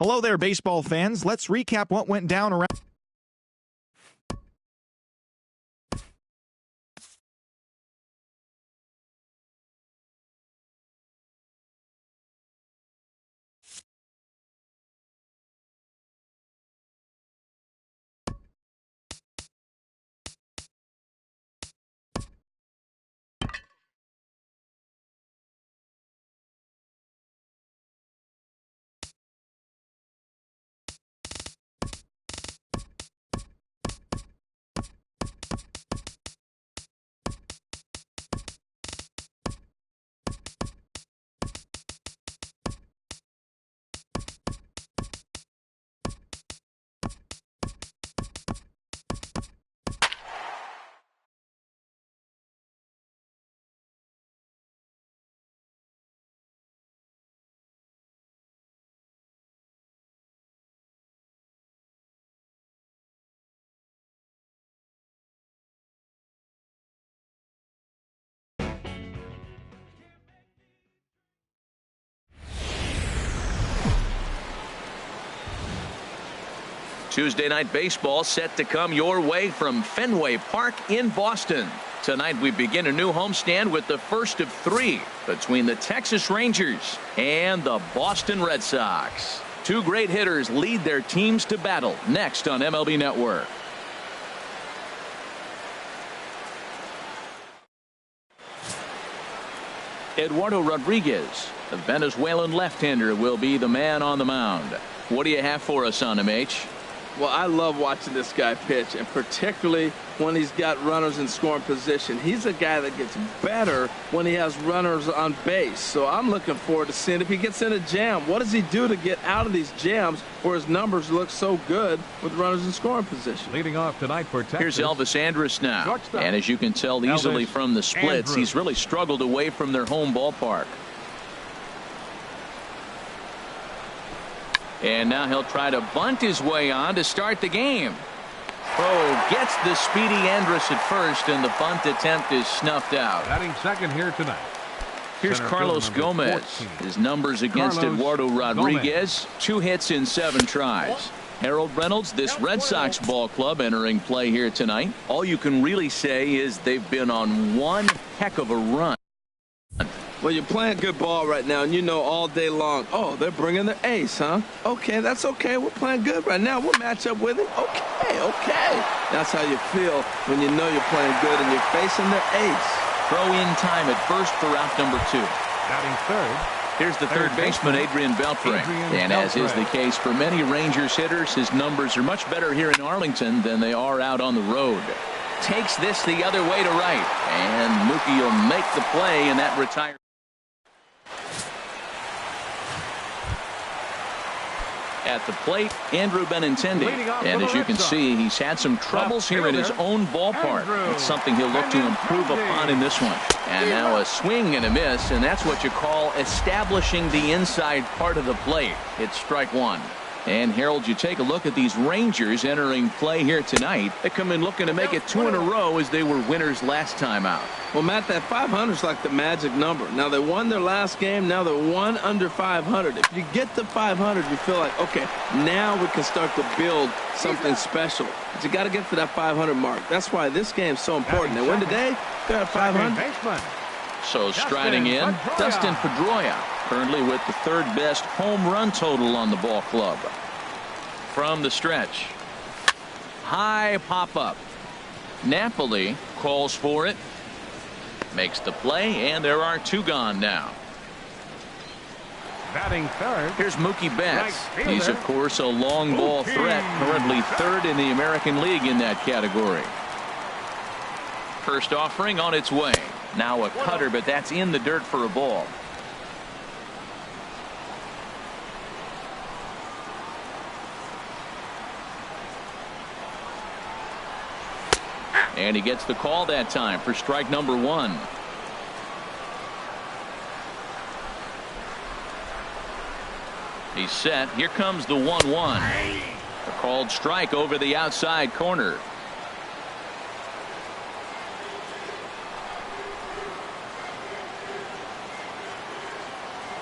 Hello there, baseball fans. Let's recap what went down around. Tuesday night baseball set to come your way from Fenway Park in Boston. Tonight we begin a new homestand with the first of three between the Texas Rangers and the Boston Red Sox. Two great hitters lead their teams to battle next on MLB Network. Eduardo Rodriguez, the Venezuelan left-hander, will be the man on the mound. What do you have for us on him, H? Well, I love watching this guy pitch, and particularly when he's got runners in scoring position. He's a guy that gets better when he has runners on base. So I'm looking forward to seeing if he gets in a jam. What does he do to get out of these jams where his numbers look so good with runners in scoring position? Leading off tonight for Texas. Here's Elvis Andrus now. And as you can tell easily from the splits, he's really struggled away from their home ballpark. And now he'll try to bunt his way on to start the game. Oh, gets the speedy Andrus at first, and the bunt attempt is snuffed out. Batting second here tonight. Here's Carlos Gomez. 14. His numbers against Eduardo Rodriguez. 2 hits in 7 tries. Harold Reynolds, this Red Sox ball club entering play here tonight. All you can really say is they've been on one heck of a run. Well, you're playing good ball right now, and you know all day long, oh, they're bringing their ace, huh? Okay, that's okay. We're playing good right now. We'll match up with him. Okay. That's how you feel when you know you're playing good and you're facing their ace. Throw in time at first for out number 2. Batting third. Here's the third baseman, Adrian Beltre. And as is the case for many Rangers hitters, his numbers are much better here in Arlington than they are out on the road. Takes this the other way to right. And Mookie will make the play, and that retires. At the plate, Andrew Benintendi. And as you can see, he's had some troubles here in his own ballpark. It's something he'll look to improve upon in this one. And now a swing and a miss, and that's what you call establishing the inside part of the plate. It's strike 1. And Harold, you take a look at these Rangers entering play here tonight. They come in looking to make it 2 in a row as they were winners last time out. Well, Matt, that 500 is like the magic number. Now, they won their last game. Now they're 1 under 500. If you get to 500, you feel like, okay, now we can start to build something special. But you got to get to that 500 mark. That's why this game is so important. They win today, they're at 500. So striding in, Dustin Pedroia, currently with the 3rd best home run total on the ball club. From the stretch, high pop up. Napoli calls for it, makes the play, and there are 2 gone now. Batting third. Here's Mookie Betts. He's of course a long ball threat, currently 3rd in the American League in that category. First offering on its way. Now a cutter, but that's in the dirt for a ball. And he gets the call that time for strike number 1. He's set. Here comes the 1-1. A called strike over the outside corner.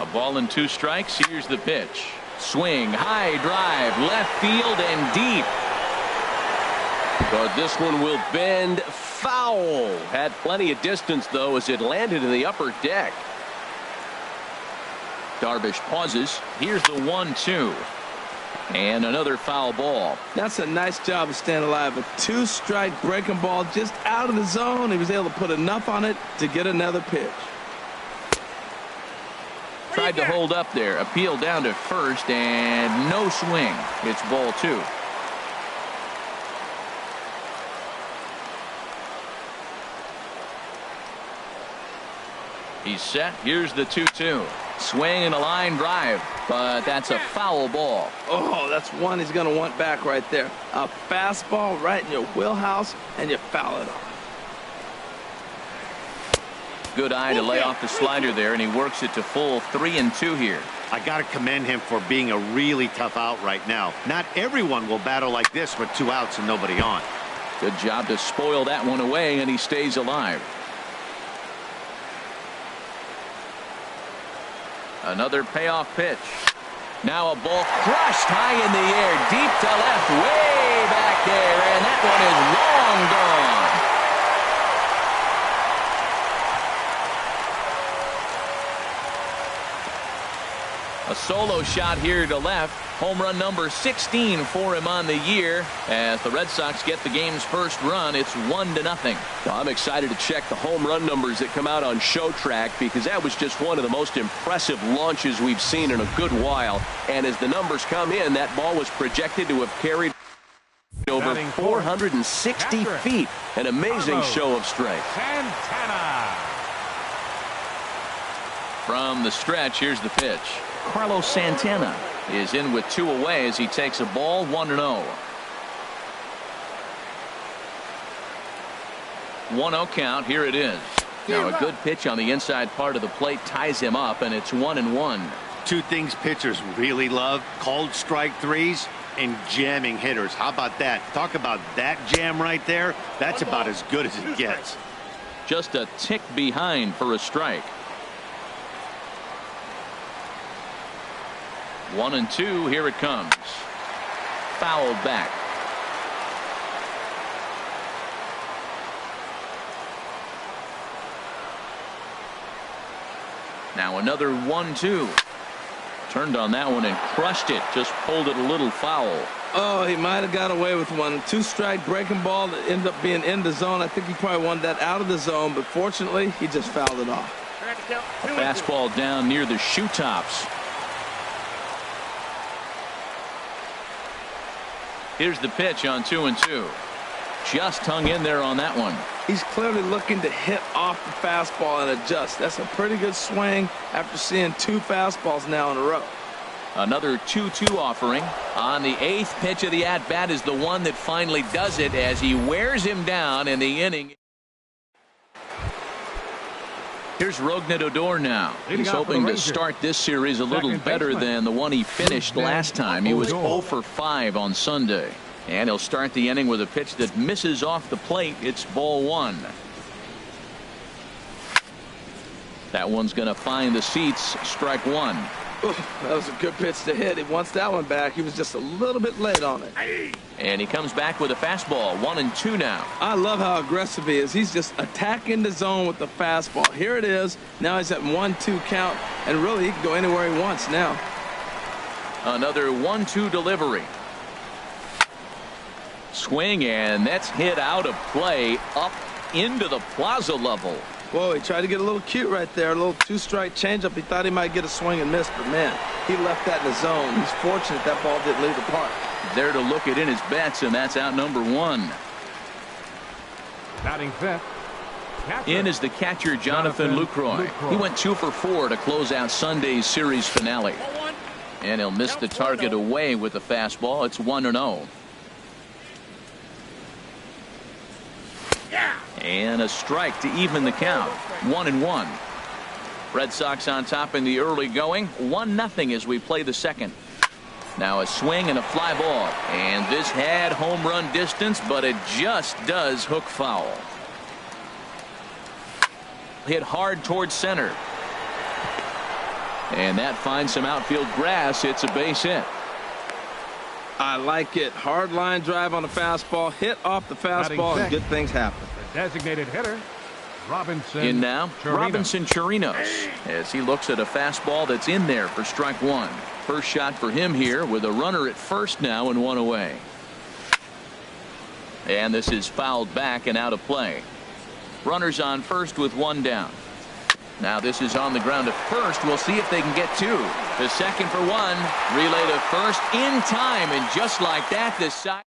A ball and 2 strikes. Here's the pitch. Swing, high drive, left field and deep. But this one will bend foul. Had plenty of distance, though, as it landed in the upper deck. Darvish pauses. Here's the 1-2. And another foul ball. That's a nice job of staying alive. A 2-strike breaking ball just out of the zone. He was able to put enough on it to get another pitch. Tried to hold up there. Appeal down to first and no swing. It's ball 2. He's set. Here's the 2-2. Swing and a line drive, but that's a foul ball. Oh, that's one he's going to want back right there. A fastball right in your wheelhouse, and you foul it off. Good eye to lay off the slider there, and he works it to full 3-2 here. I got to commend him for being a really tough out right now. Not everyone will battle like this with 2 outs and nobody on. Good job to spoil that one away, and he stays alive. Another payoff pitch. Now a ball crushed high in the air, deep to left, way back there, and that one is long gone. A solo shot here to left. Home run number 16 for him on the year. As the Red Sox get the game's first run, it's 1-0. Well, I'm excited to check the home run numbers that come out on Show Track, because that was just one of the most impressive launches we've seen in a good while. And as the numbers come in, that ball was projected to have carried over 460 feet. An amazing show of strength. Santana. From the stretch, here's the pitch. Carlos Santana is in with 2 away as he takes a ball. 1-0. 1-0 count. Here it is. Now a good pitch on the inside part of the plate ties him up, and it's 1-1. 2 things pitchers really love: called strike threes and jamming hitters. How about that? Talk about that jam right there. That's about as good as it gets. Just a tick behind for a strike. 1-2. Here it comes. Fouled back. Now another 1-2. Turned on that one and crushed it. Just pulled it a little foul. Oh, he might have got away with one. 2-strike breaking ball that ended up being in the zone. I think he probably wanted that out of the zone, but fortunately, he just fouled it off. A fastball down near the shoe tops. Here's the pitch on 2-2. Just hung in there on that one. He's clearly looking to hit off the fastball and adjust. That's a pretty good swing after seeing 2 fastballs now in a row. Another 2-2 offering. On the 8th pitch of the at-bat is the one that finally does it as he wears him down in the inning. Here's Rougned Odor now. He's hoping to start this series a little better than the one he finished last time. He was 0 for 5 on Sunday. And he'll start the inning with a pitch that misses off the plate. It's ball 1. That one's going to find the seats. Strike 1. Ooh, that was a good pitch to hit. He wants that one back. He was just a little bit late on it. And he comes back with a fastball. 1-2 now. I love how aggressive he is. He's just attacking the zone with the fastball. Here it is. Now he's at 1-2 count, and really he can go anywhere he wants now. Another 1-2 delivery. Swing, and that's hit out of play up into the plaza level. Whoa, he tried to get a little cute right there. A little 2-strike changeup. He thought he might get a swing and miss, but man, he left that in the zone. He's fortunate that ball didn't leave the park. There to look it in his bets, and that's out number 1. Batting 5th. In is the catcher, Jonathan Lucroy. He went 2 for 4 to close out Sunday's series finale. And he'll miss the target away with the fastball. It's 1-0. And a strike to even the count. 1-1. Red Sox on top in the early going. 1-0 as we play the second. Now a swing and a fly ball. And this had home run distance, but it just does hook foul. Hit hard towards center. And that finds some outfield grass. It's a base hit. I like it. Hard line drive on the fastball. Hit off the fastball and good things happen. The designated hitter, Robinson. In now, Chirinos. Robinson Chirinos, as he looks at a fastball that's in there for strike one. First shot for him here with a runner at first now and one away. And this is fouled back and out of play. Runners on first with one down. Now this is on the ground at first. We'll see if they can get two. The second for one. Relay to first in time. And just like that, this side.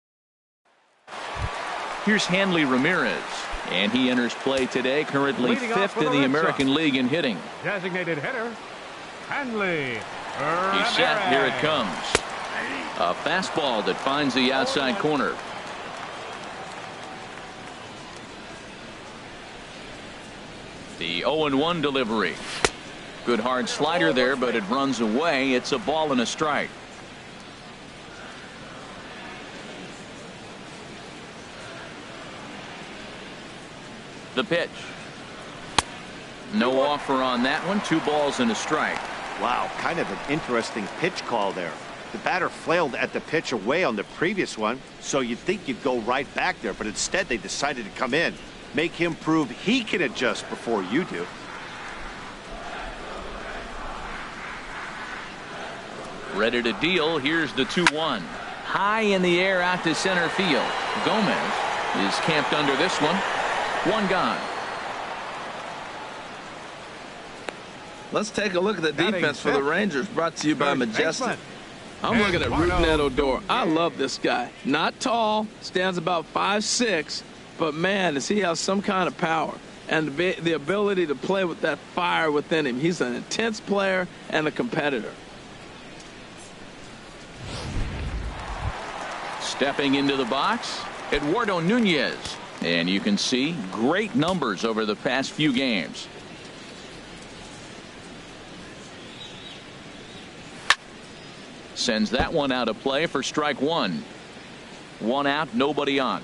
Here's Hanley Ramirez. And he enters play today, currently fifth in the American League in hitting. Designated hitter, Hanley He's set. Here it comes. A fastball that finds the outside corner. The 0-1 delivery. Good hard slider there, but it runs away. It's a ball and a strike. The pitch. No offer on that one. 2 balls and a strike. Wow, kind of an interesting pitch call there. The batter flailed at the pitch away on the previous one, so you'd think you'd go right back there, but instead they decided to come in. Make him prove he can adjust before you do. Ready to deal. Here's the 2-1. High in the air out to center field. Gomez is camped under this one. One gone. Let's take a look at the defense for the Rangers, brought to you by Majestic. I'm looking at Rougned Odor. I love this guy. Not tall, stands about 5'6", but man, does he have some kind of power and the ability to play with that fire within him. He's an intense player and a competitor. Stepping into the box, Eduardo Nunez. And you can see great numbers over the past few games. Sends that one out of play for strike one. One out, nobody on.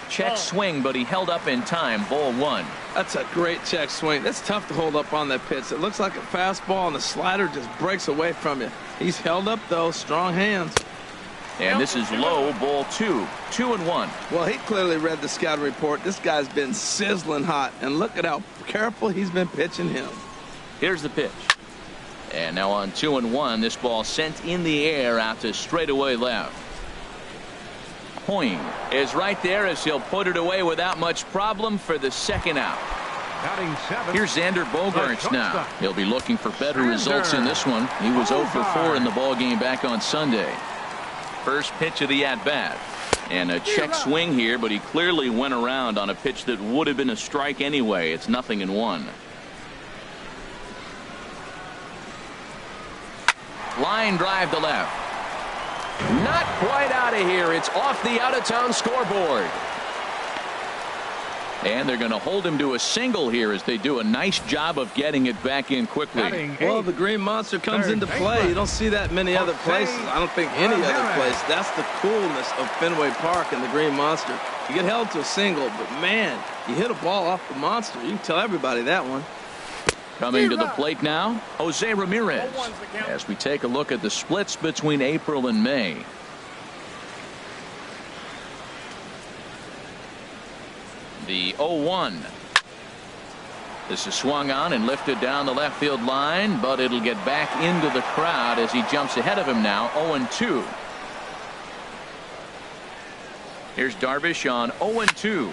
Check swing, but he held up in time. Ball one. That's a great check swing. That's tough to hold up on that pitch. It looks like a fastball, and the slider just breaks away from you. He's held up, though. Strong hands. And this is low. Ball two. 2-1. Well, he clearly read the scouting report. This guy's been sizzling hot, and look at how careful he's been pitching him. Here's the pitch. And now on 2-1, this ball sent in the air out to straightaway left. Hoying is right there as he'll put it away without much problem for the second out. Here's Xander Bogaerts now. He'll be looking for better results in this one. He was 0 for 4 in the ball game back on Sunday. First pitch of the at-bat. And a check swing here, but he clearly went around on a pitch that would have been a strike anyway. It's 0-1. Line drive to left. Not quite out of here. It's off the out-of-town scoreboard. And they're going to hold him to a single here as they do a nice job of getting it back in quickly. Well, the Green Monster comes into play. You don't see that many other places. I don't think any other place. That's the coolness of Fenway Park and the Green Monster. You get held to a single, but man, you hit a ball off the Monster. You can tell everybody that one. Coming to the plate now, Jose Ramirez, as we take a look at the splits between April and May. The 0-1. This is swung on and lifted down the left field line, but it'll get back into the crowd as he jumps ahead of him now. 0-2. Here's Darvish on 0-2.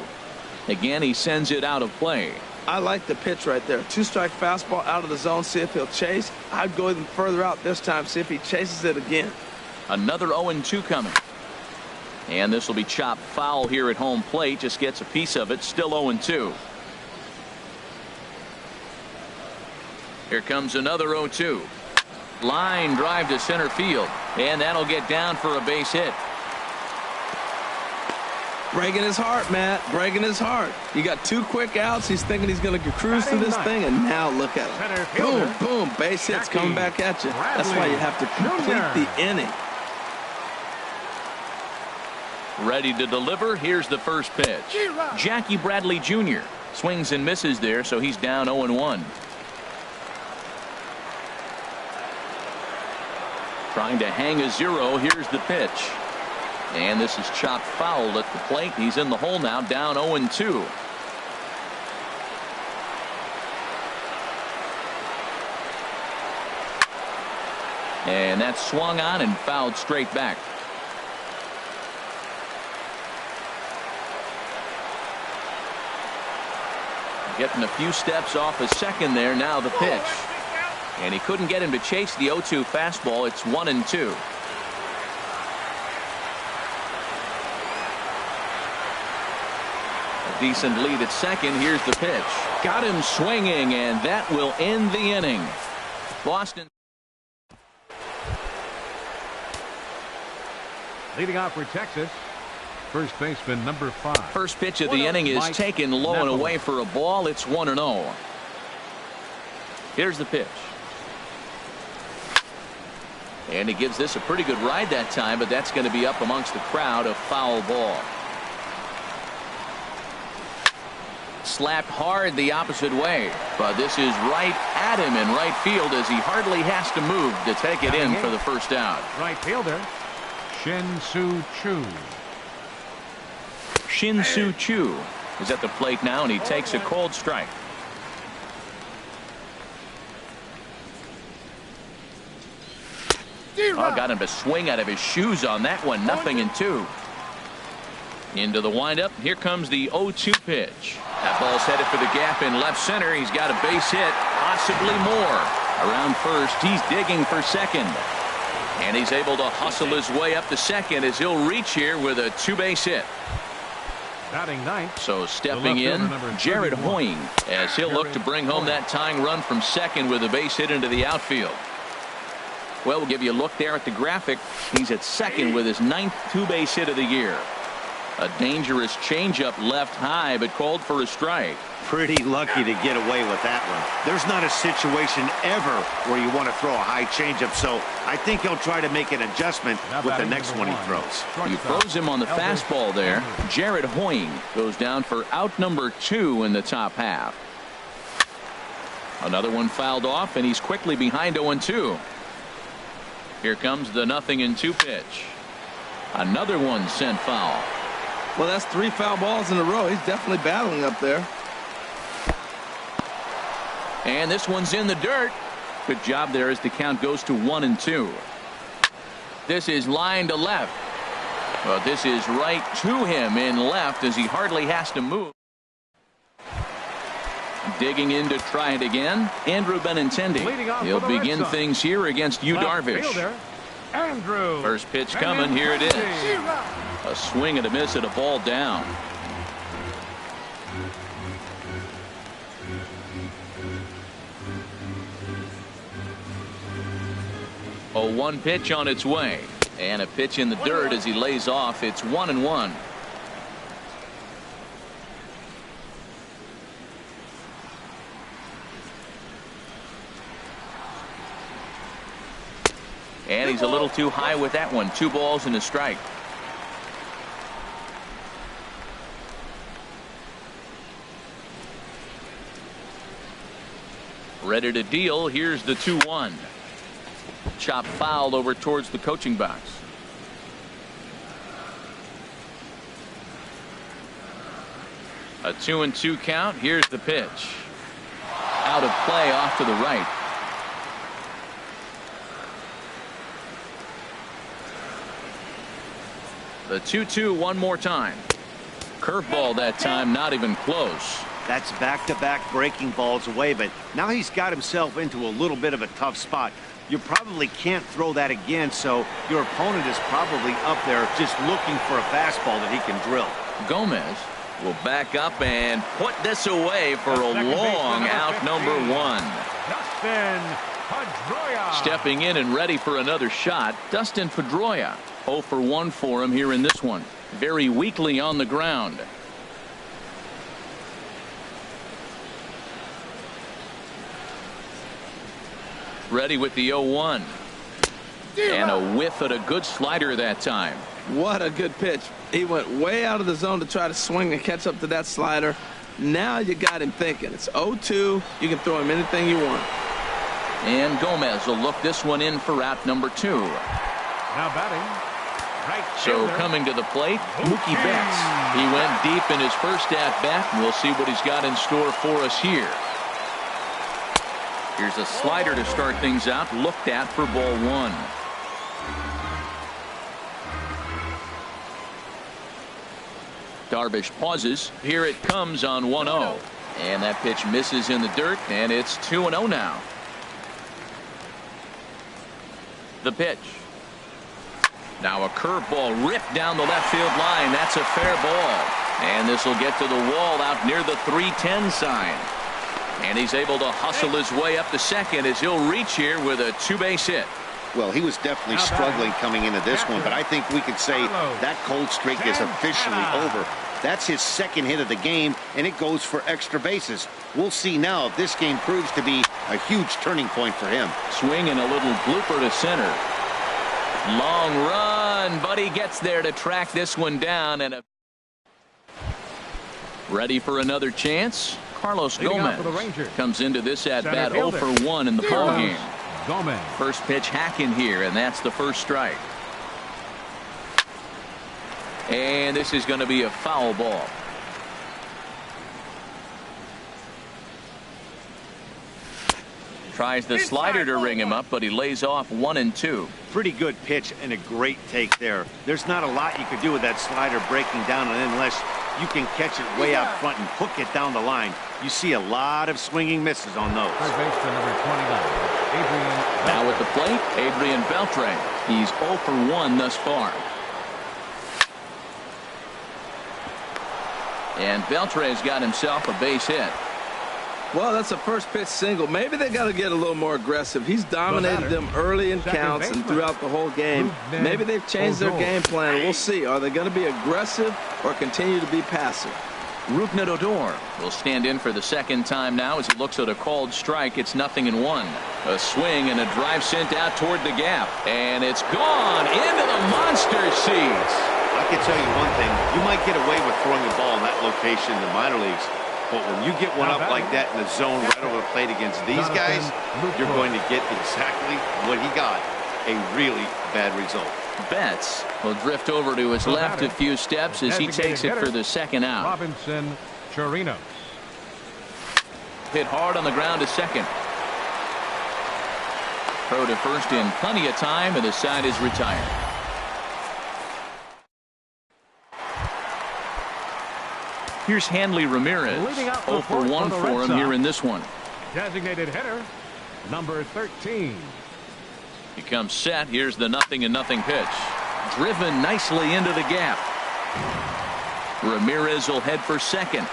Again, he sends it out of play. I like the pitch right there. 2-strike fastball out of the zone. See if he'll chase. I'd go even further out this time. See if he chases it again. Another 0-2 coming. And this will be chopped foul here at home plate. Just gets a piece of it. Still 0-2. Here comes another 0-2. Line drive to center field. And that'll get down for a base hit. Breaking his heart, Matt. Breaking his heart. You got 2 quick outs. He's thinking he's going to cruise to this thing, and now look at it. Boom, boom. Base hits coming back at you. That's why you have to complete the inning. Ready to deliver. Here's the first pitch. Jackie Bradley Jr. swings and misses there, so he's down 0-1. Trying to hang a 0. Here's the pitch. And this is chopped foul at the plate. He's in the hole now, down 0-2. And that's swung on and fouled straight back. Getting a few steps off a second there. Now the pitch. And he couldn't get him to chase the 0-2 fastball. It's 1-2. A decent lead at second. Here's the pitch. Got him swinging, and that will end the inning. Boston. Leading off for Texas, first baseman number 5. First pitch of the inning is taken low and away for a ball. It's 1-0. Here's the pitch. And he gives this a pretty good ride that time, but that's going to be up amongst the crowd. A foul ball. Slapped hard the opposite way, but this is right at him in right field as he hardly has to move to take it in for the first out. Right fielder, Shin-Soo Choo. Shin-Soo Choo is at the plate now, and he takes a cold strike. Oh, got him to swing out of his shoes on that one. 0-2. Into the windup. Here comes the 0-2 pitch. That ball's headed for the gap in left center. He's got a base hit, possibly more. Around first, he's digging for second. And he's able to hustle his way up to second as he'll reach here with a 2-base hit. Batting ninth. So stepping in, Jared Hoying, as he'll look to bring home that tying run from second with a base hit into the outfield. Well, we'll give you a look there at the graphic. He's at second with his 9th 2-base hit of the year. A dangerous changeup left high, but called for a strike. Pretty lucky to get away with that one. There's not a situation ever where you want to throw a high changeup, so I think he'll try to make an adjustment with the next one he throws. You froze him on the fastball there. Jared Hoying goes down for out number 2 in the top half. Another one fouled off, and he's quickly behind 0-2. Here comes the 0-2 pitch. Another one sent foul. Well, that's 3 foul balls in a row. He's definitely battling up there. And this one's in the dirt. Good job there as the count goes to 1-2. This is line to left. Well, this is right to him in left as he hardly has to move. Digging in to try it again, Andrew Benintendi. He'll begin things here against Yu Darvish. First pitch coming. Here it is. A swing and a miss at a ball down. A 1 pitch on its way. And a pitch in the dirt as he lays off. It's 1-1. And he's a little too high with that one. 2 balls and a strike. Ready to deal. Here's the 2-1. Chop foul over towards the coaching box. A 2-2 count. Here's the pitch. Out of play off to the right. The 2-2 one more time. Curveball that time, not even close. That's back-to-back breaking balls away, but now he's got himself into a little bit of a tough spot. You probably can't throw that again, so your opponent is probably up there just looking for a fastball that he can drill. Gomez will back up and put this away for a long out number 1. Dustin Pedroia. Stepping in and ready for another shot, Dustin Pedroia. 0 for 1 for him here in this one. Very weakly on the ground. Ready with the 0-1. And a whiff at a good slider that time. What a good pitch. He went way out of the zone to try to swing and catch up to that slider. Now you got him thinking. It's 0-2. You can throw him anything you want. And Gomez will look this one in for out number 2. Now batting. Right so coming to the plate, Mookie Betts. He went deep in his first at-bat. We'll see what he's got in store for us here. Here's a slider to start things out, looked at for ball 1. Darvish pauses. Here it comes on 1-0. And that pitch misses in the dirt, and it's 2-0 now. The pitch. Now a curveball ripped down the left field line. That's a fair ball. And this will get to the wall out near the 310 sign. And he's able to hustle his way up to second as he'll reach here with a 2-base hit. Well, he was definitely struggling coming into this one, but I think we could say that cold streak is officially over. That's his second hit of the game, and it goes for extra bases. We'll see now if this game proves to be a huge turning point for him. Swing and a little blooper to center. Long run, but he gets there to track this one down. And ready for another chance. Carlos Gomez comes into this at-bat 0 for 1 in the ballgame. First pitch hacking here, and that's the first strike. And this is going to be a foul ball. Tries the slider to ring him up, but he lays off 1-2. Pretty good pitch and a great take there. There's not a lot you could do with that slider breaking down, and unless you can catch it way out front and hook it down the line, you see a lot of swinging misses on those. Third baseman number 29, Adrian. Now at the plate, Adrian Beltre. He's 0 for 1 thus far. And Beltre's got himself a base hit. Well, that's a first pitch single. Maybe they got to get a little more aggressive. He's dominated them early in counts and throughout the whole game. Maybe they've changed their game plan. We'll see. Are they going to be aggressive or continue to be passive? Rougned Odor will stand in for the second time now as he looks at a called strike. It's 0-1. A swing and a drive sent out toward the gap. And it's gone into the monster seats. I can tell you one thing. You might get away with throwing a ball in that location in the minor leagues. But when you get one up like that in the zone right over the plate against these guys, you're going to get exactly what he got, a really bad result. Betts will drift over to his left a few steps as he takes it for the second out. Robinson Chirinos. Hit hard on the ground to second. Throw to first in plenty of time, and the side is retired. Here's Hanley Ramirez. 0 for 1 for him here in this one. Designated hitter, number 13. He comes set. Here's the 0-0 pitch. Driven nicely into the gap. Ramirez will head for second.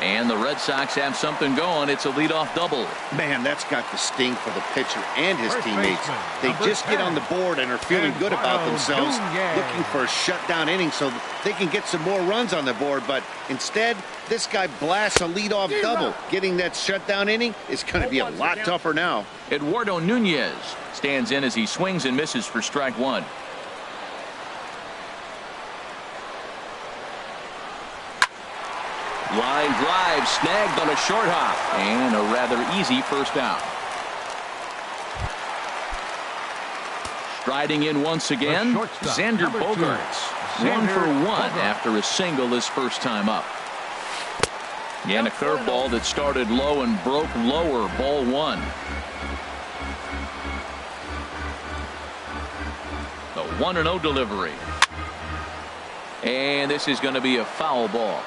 And the Red Sox have something going. It's a leadoff double. Man, that's got the sting for the pitcher and his teammates. They just get on the board and are feeling good about themselves, looking for a shutdown inning so they can get some more runs on the board. But instead, this guy blasts a leadoff double. Getting that shutdown inning is going to be a lot tougher now. Eduardo Nunez stands in as he swings and misses for strike 1. Line drive snagged on a short hop, and a rather easy first out. Striding in once again, Xander Bogaerts. 1 for 1 after a single his first time up. And a curveball that started low and broke lower, ball 1. The 1-0 delivery. And this is going to be a foul ball.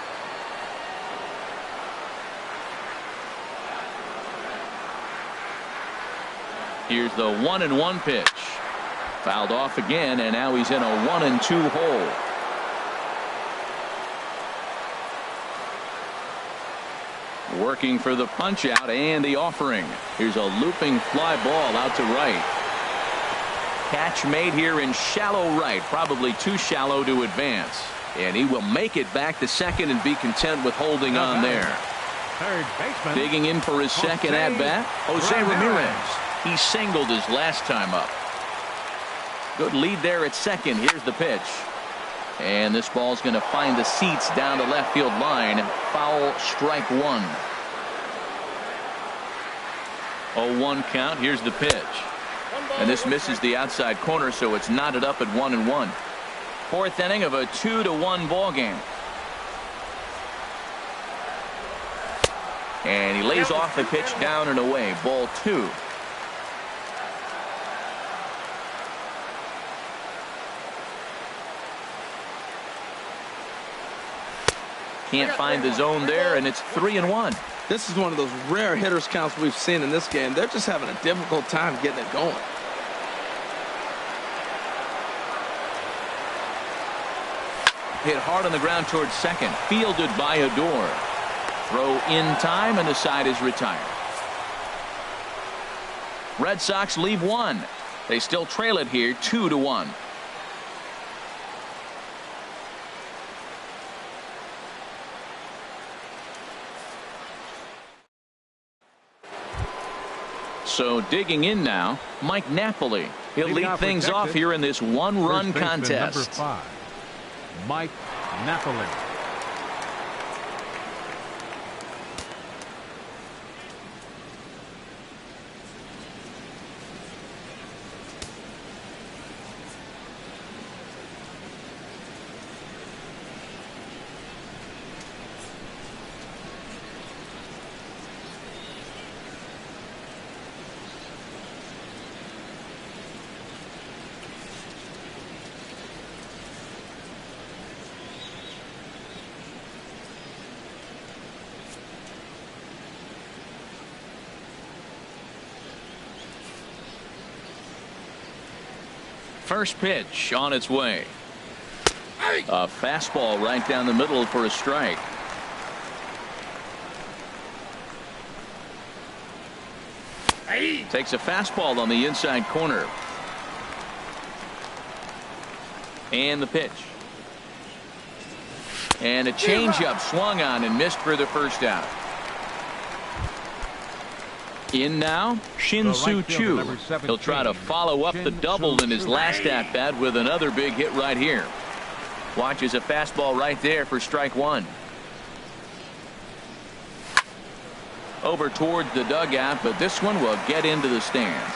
Here's the 1-1 pitch. Fouled off again, and now he's in a 1-2 hole. Working for the punch out and the offering. Here's a looping fly ball out to right. Catch made here in shallow right, probably too shallow to advance. And he will make it back to second and be content with holding on there. Third baseman. Digging in for his second at bat, Jose Ramirez. He singled his last time up. Good lead there at second. Here's the pitch. And this ball's going to find the seats down the left field line. Foul, strike one. 0-1 count. Here's the pitch. And this misses the outside corner, so it's knotted up at 1-1. Fourth inning of a 2-1 ball game. And he lays off the pitch down and away. Ball 2. Can't find the zone there, and it's 3-1. This is one of those rare hitters counts we've seen in this game. They're just having a difficult time getting it going. Hit hard on the ground towards second. Fielded by Odor. Throw in time, and the side is retired. Red Sox leave one. They still trail it here 2-1. So digging in now, Mike Napoli. He'll lead things off here in this one-run contest. Number 5, Mike Napoli. First pitch on its way. A fastball right down the middle for a strike. Takes a fastball on the inside corner. And the pitch. And a changeup swung on and missed for the first out. In now, Shin-Soo Choo. He'll try to follow up the double in his last at-bat with another big hit right here. Watches a fastball right there for strike one. Over towards the dugout, but this one will get into the stands.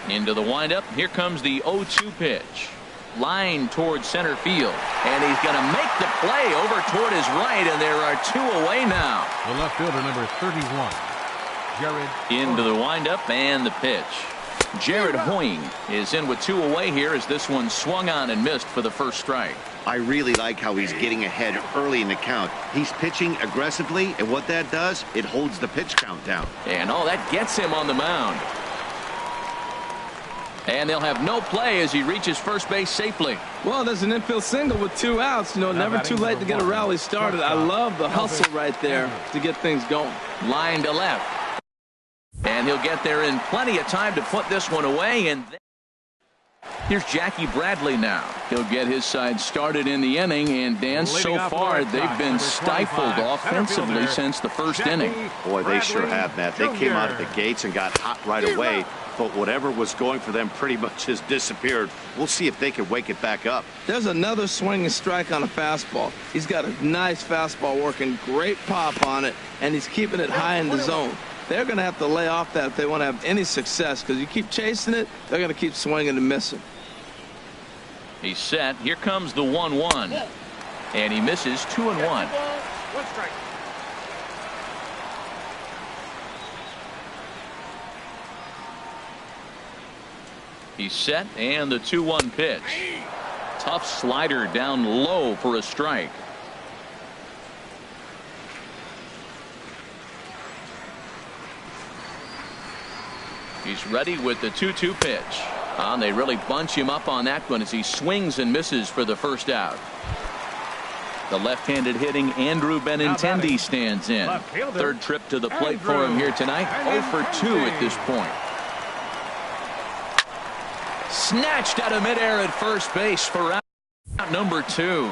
Into the windup. Here comes the 0-2 pitch. Line towards center field. And he's going to make the play over toward his right, and there are two away now. The left fielder, number 31. Jared into the windup and the pitch. Jared Hoying is in with two away here as this one swung on and missed for the first strike. I really like how he's getting ahead early in the count. He's pitching aggressively, and what that does, it holds the pitch count down. And that gets him on the mound. And they'll have no play as he reaches first base safely. Well, there's an infield single with 2 outs. You know, never too late to get a rally started. I love the hustle right there to get things going. Line to left. And he'll get there in plenty of time to put this one away. And here's Jackie Bradley now. He'll get his side started in the inning. And Dan, so far they've been stifled offensively since the first inning. Boy, they sure have, Matt. They came out of the gates and got hot right away. But whatever was going for them pretty much has disappeared. We'll see if they can wake it back up. There's another swinging strike on a fastball. He's got a nice fastball working, great pop on it, and he's keeping it high in the zone. They're going to have to lay off that if they want to have any success, because you keep chasing it, they're going to keep swinging and missing. He's set. Here comes the 1-1. And he misses 2-1. One strike. He's set, and the 2-1 pitch. Tough slider down low for a strike. He's ready with the 2-2 pitch. And they really bunch him up on that one as he swings and misses for the first out. The left-handed hitting Andrew Benintendi stands in. Third trip to the plate for him here tonight. 0 for 2 at this point. Snatched out of midair at first base for out number 2.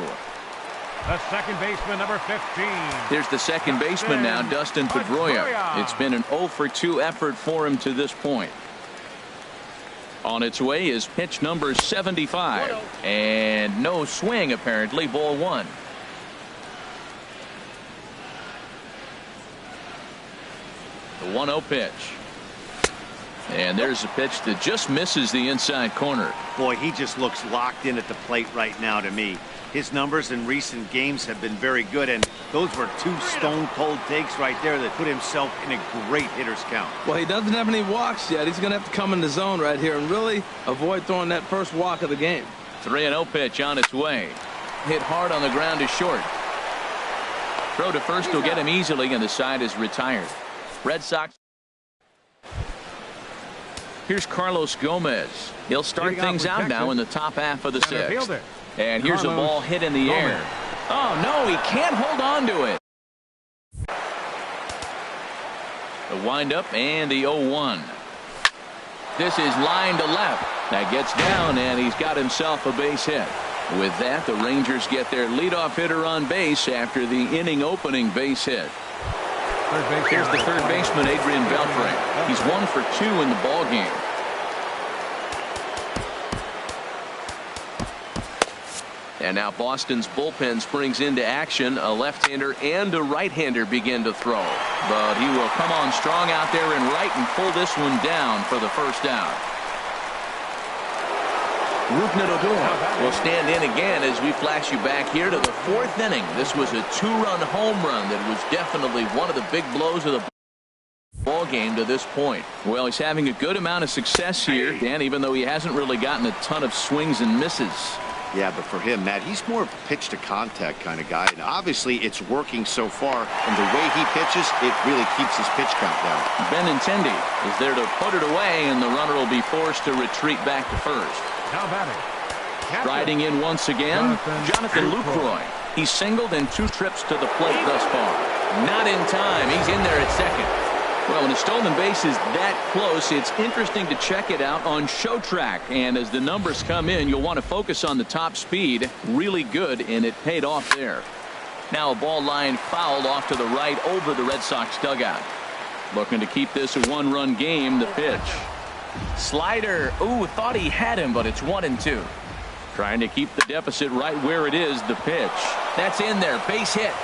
The second baseman, number 15. Here's the second baseman now, Dustin Pedroia. It's been an 0 for 2 effort for him to this point. On its way is pitch number 75. And no swing, apparently. Ball 1. The 1-0 pitch. And there's a pitch that just misses the inside corner. Boy, he just looks locked in at the plate right now to me. His numbers in recent games have been very good, and those were 2 stone-cold takes right there that put himself in a great hitter's count. Well, he doesn't have any walks yet. He's going to have to come in the zone right here and really avoid throwing that first walk of the game. 3-0 pitch on its way. Hit hard on the ground to short. Throw to first will get him easily, and the side is retired. Red Sox. Here's Carlos Gomez. He'll start things out now in the top half of the 6th. And here's a ball hit in the air. Oh, no, he can't hold on to it. The windup and the 0-1. This is line to left. That gets down, and he's got himself a base hit. With that, the Rangers get their leadoff hitter on base after the inning opening base hit. Here's the third baseman, Adrian Beltre. He's 1 for 2 in the ball game. And now Boston's bullpen springs into action. A left-hander and a right-hander begin to throw. But he will come on strong out there in right and pull this one down for the first out. Rougned Odor will stand in again as we flash you back here to the 4th inning. This was a 2-run home run that was definitely one of the big blows of the ball game to this point. Well, he's having a good amount of success here, Dan, even though he hasn't really gotten a ton of swings and misses. Yeah, but for him, Matt, he's more pitch to contact kind of guy, and obviously it's working so far, and the way he pitches, it really keeps his pitch count down. Benintendi is there to put it away, and the runner will be forced to retreat back to first. Now batting. Riding in once again, Jonathan Lucroy. He's singled in 2 trips to the plate thus far. Not in time. He's in there at second. Well, when a stolen base is that close, it's interesting to check it out on show track. And as the numbers come in, you'll want to focus on the top speed. Really good, and it paid off there. Now a ball line fouled off to the right over the Red Sox dugout. Looking to keep this a 1-run game. The pitch. Slider. Ooh, thought he had him, but it's 1-2. Trying to keep the deficit right where it is. The pitch. That's in there. Base hit.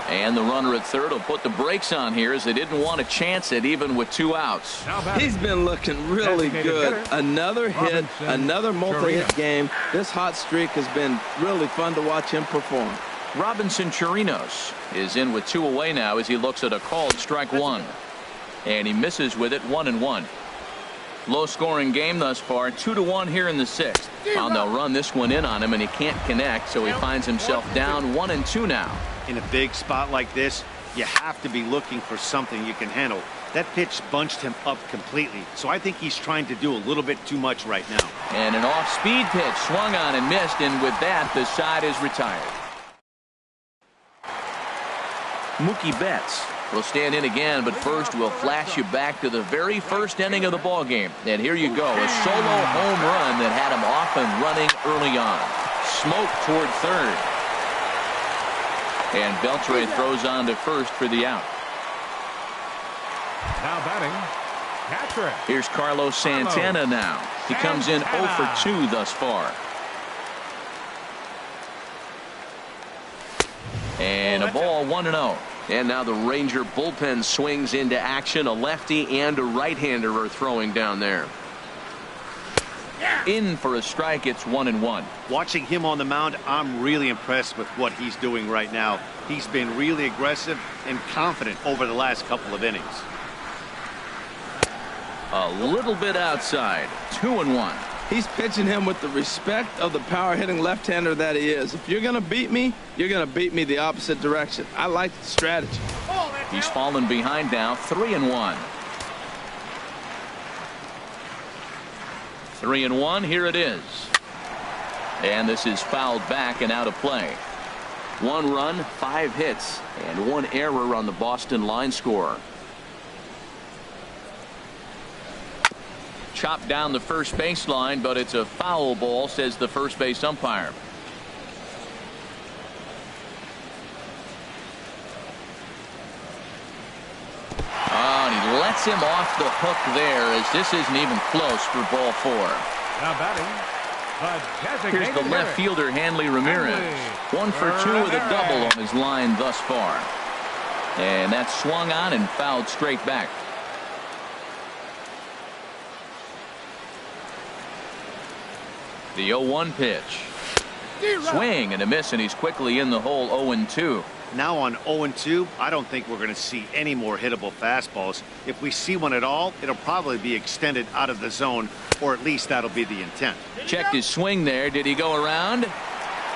And the runner at third will put the brakes on here as they didn't want to chance it even with 2 outs. He's been looking really good. Another hit, another multi-hit game. This hot streak has been really fun to watch him perform. Robinson Chirinos is in with 2 away now as he looks at a called strike 1. And he misses with it. 1-1. Low scoring game thus far. 2-1 here in the 6th. And they'll run this one in on him, and he can't connect, so he finds himself down 1-2 now. In a big spot like this, you have to be looking for something you can handle. That pitch bunched him up completely, so I think he's trying to do a little bit too much right now. And an off-speed pitch swung on and missed, and with that, the side is retired. Mookie Betts will stand in again, but first we'll flash you back to the very first inning of the ball game. And here you go, a solo home run that had him off and running early on. Smoke toward third. And Beltre throws on to first for the out. Now batting, catcher. Here's Carlos Santana now. He comes in 0 for 2 thus far. And a ball 1-0. And now the Ranger bullpen swings into action. A lefty and a right-hander are throwing down there. In for a strike. It's 1-1. Watching him on the mound, I'm really impressed with what he's doing right now. He's been really aggressive and confident over the last couple of innings. A little bit outside. 2-1. He's pitching him with the respect of the power-hitting left-hander that he is. If you're going to beat me, you're going to beat me the opposite direction. I like the strategy. He's fallen behind now. 3-1. 3-1. Here it is. And this is fouled back and out of play. 1 run, 5 hits, and 1 error on the Boston line score. Chopped down the first baseline, but it's a foul ball, says the first base umpire. And he lets gets him off the hook there, as this isn't even close for ball 4. Now batting, Here's the left fielder, Hanley Ramirez. 1 for 2 with a double on his line thus far. And that's swung on and fouled straight back. The 0-1 pitch. Swing and a miss, and he's quickly in the hole. 0-2. Now on 0-2, I don't think we're going to see any more hittable fastballs. If we see one at all, it'll probably be extended out of the zone, or at least that'll be the intent. Checked his swing there. Did he go around?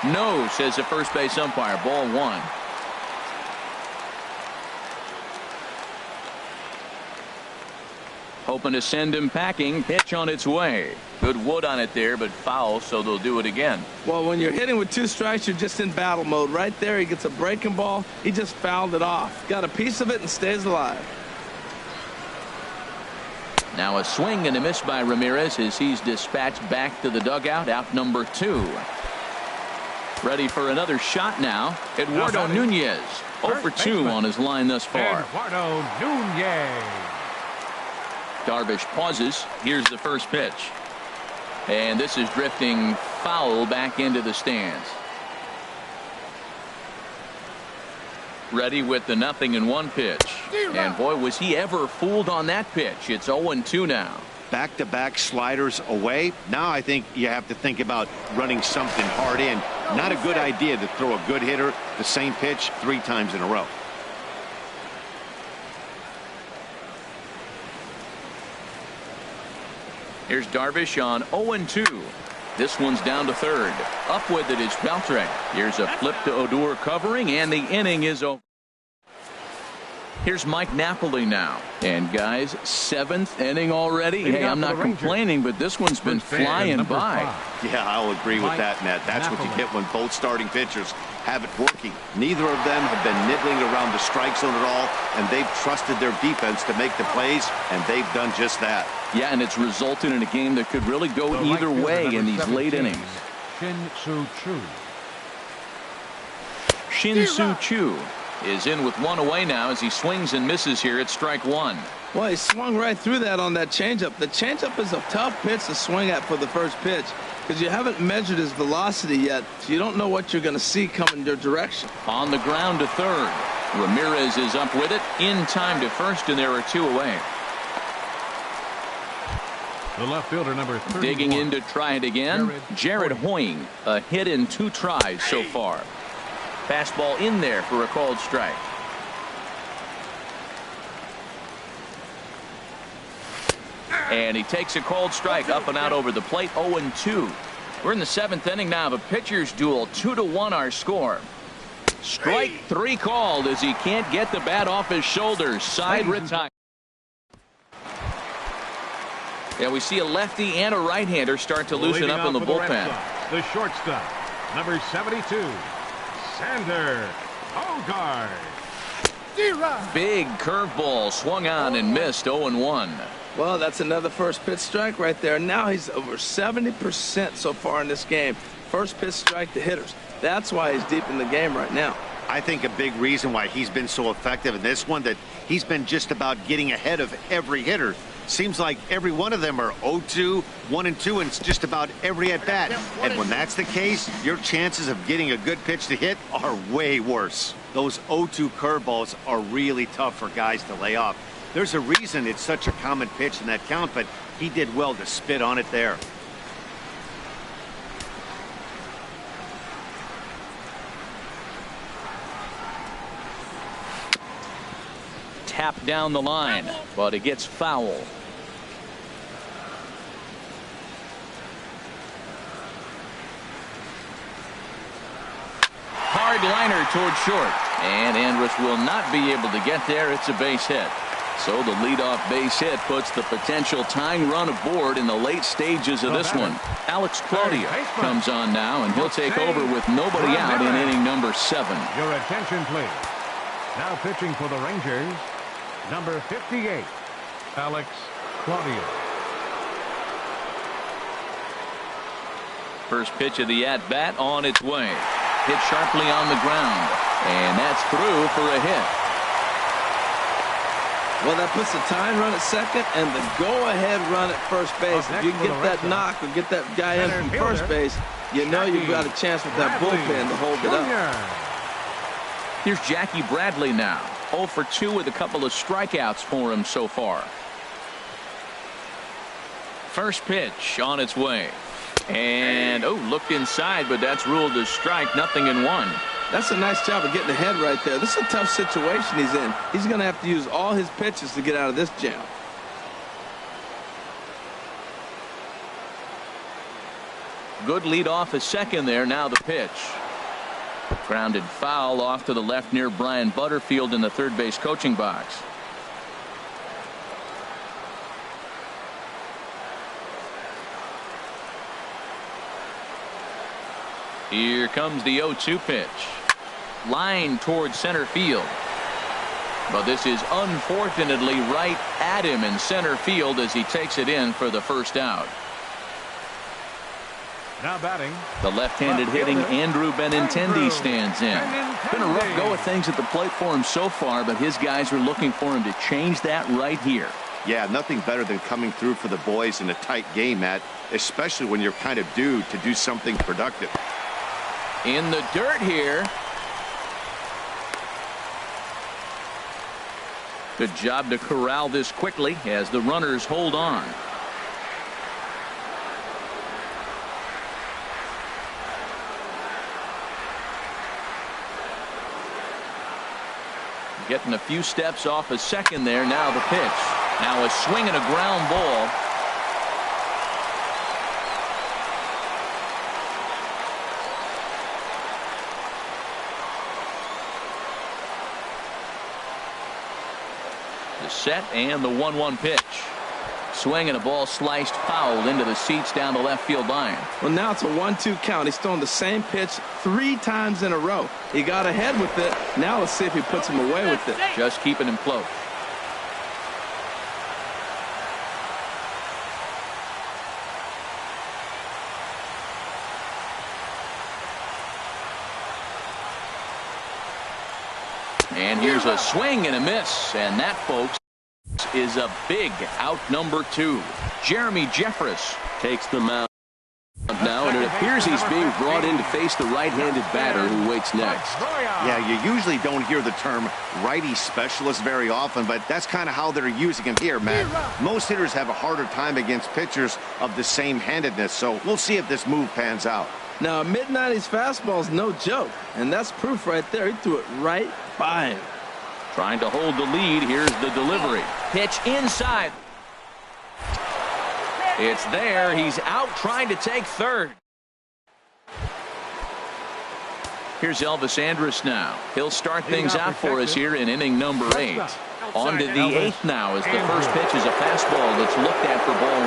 No, says the first base umpire. Ball 1. Hoping to send him packing. Pitch on its way. Good wood on it there, but foul, so they'll do it again. Well, when you're hitting with 2 strikes, you're just in battle mode. Right there, he gets a breaking ball. He just fouled it off. Got a piece of it and stays alive. Now a swing and a miss by Ramirez as he's dispatched back to the dugout. Out number 2. Ready for another shot now. Eduardo Nunez. 0 for 2 on his line thus far. Eduardo Nunez. Darvish pauses. Here's the first pitch. And this is drifting foul back into the stands. Ready with the 0-1 pitch. And boy, was he ever fooled on that pitch. It's 0-2 now. Back-to-back sliders away. Now I think you have to think about running something hard in. Not a good idea to throw a good hitter the same pitch 3 times in a row. Here's Darvish on 0-2. This one's down to third. Up with it is Beltre. Here's a flip to Odor covering, and the inning is over. Here's Mike Napoli now. And guys, 7th inning already. Hey, I'm not complaining, but this one's been flying by. Yeah, I'll agree with that, Matt. That's what you get when both starting pitchers have it working. Neither of them have been nibbling around the strike zone at all, and they've trusted their defense to make the plays, and they've done just that. Yeah, and it's resulted in a game that could really go either way in these late innings. Shin-Soo Choo is in with 1 away now as he swings and misses here at strike 1. Well, he swung right through that on that changeup. The changeup is a tough pitch to swing at for the first pitch because you haven't measured his velocity yet, so you don't know what you're going to see coming your direction. On the ground to third. Ramirez is up with it in time to first, and there are 2 away. The left fielder, number 31. Digging in to try it again. Jared Hoying, a hit in 2 tries so far. Fastball in there for a called strike. And he takes a called strike up and out over the plate. 0-2. We're in the 7th inning now of a pitcher's duel. 2-1 our score. Strike 3 called as he can't get the bat off his shoulders. Side retire. Yeah, we see a lefty and a right-hander start to loosen up in the bullpen. The shortstop, number 72, Sander Bogart. Big curveball swung on and missed. 0-1. Well, that's another first pitch strike right there. Now he's over 70% so far in this game. First pitch strike to hitters. That's why he's deep in the game right now. I think a big reason why he's been so effective in this one, that he's been just about getting ahead of every hitter. Seems like every one of them are 0-2, 1-2, and it's just about every at bat. And when that's the case, your chances of getting a good pitch to hit are way worse. Those 0-2 curveballs are really tough for guys to lay off. There's a reason it's such a common pitch in that count, but he did well to spit on it there. Tap down the line, but it gets foul. Hard liner toward short, and Andrus will not be able to get there. It's a base hit. So the leadoff base hit puts the potential tying run aboard in the late stages of this one. Alex Claudio comes on now, and he'll take over with nobody out in inning number 7. Your attention, please. Now pitching for the Rangers, number 58, Alex Claudio. First pitch of the at-bat on its way. Hit sharply on the ground, and that's through for a hit. Well, that puts the tying run at second and the go-ahead run at first base. If you can get that knock or get that guy in from first base, you know you've got a chance with that bullpen to hold it up. Here's Jackie Bradley now. 0 for 2 with a couple of strikeouts for him so far. First pitch on its way. And, looked inside, but that's ruled a strike. Nothing in one. That's a nice job of getting ahead right there. This is a tough situation he's in. He's going to have to use all his pitches to get out of this jam. Good lead off a second there. Now the pitch. Grounded foul off to the left near Brian Butterfield in the third base coaching box. Here comes the 0-2 pitch. Line towards center field. But this is unfortunately right at him in center field as he takes it in for the first out. Now batting, the left-handed hitting Andrew Benintendi stands in. Been a rough go of things at the plate for him so far, but his guys are looking for him to change that right here. Yeah, nothing better than coming through for the boys in a tight game, Matt, especially when you're kind of due to do something productive. In the dirt here. Good job to corral this quickly as the runners hold on. Getting a few steps off a second there. Now the pitch. Now a swing and a ground ball. The set and the 1-1 pitch. Swing and a ball sliced foul into the seats down the left field line. Well, now it's a 1-2 count. He's thrown the same pitch 3 times in a row. He got ahead with it. Now let's see if he puts him away with it. Just keeping him close. And here's a swing and a miss. And that, folks, is a big out number 2. Jeremy Jeffress takes the mound now, and it appears he's being brought in to face the right-handed batter who waits next. Yeah, you usually don't hear the term righty specialist very often, but that's kind of how they're using him here, Matt. Most hitters have a harder time against pitchers of the same handedness, so we'll see if this move pans out. Now, a mid-90s fastball is no joke, and that's proof right there. He threw it right by him. Trying to hold the lead. Here's the delivery. Pitch inside. It's there. He's out trying to take third. Here's Elvis Andrus now. He'll start things out for us here in inning number 8. On to the 8th now as the first pitch is a fastball that's looked at for ball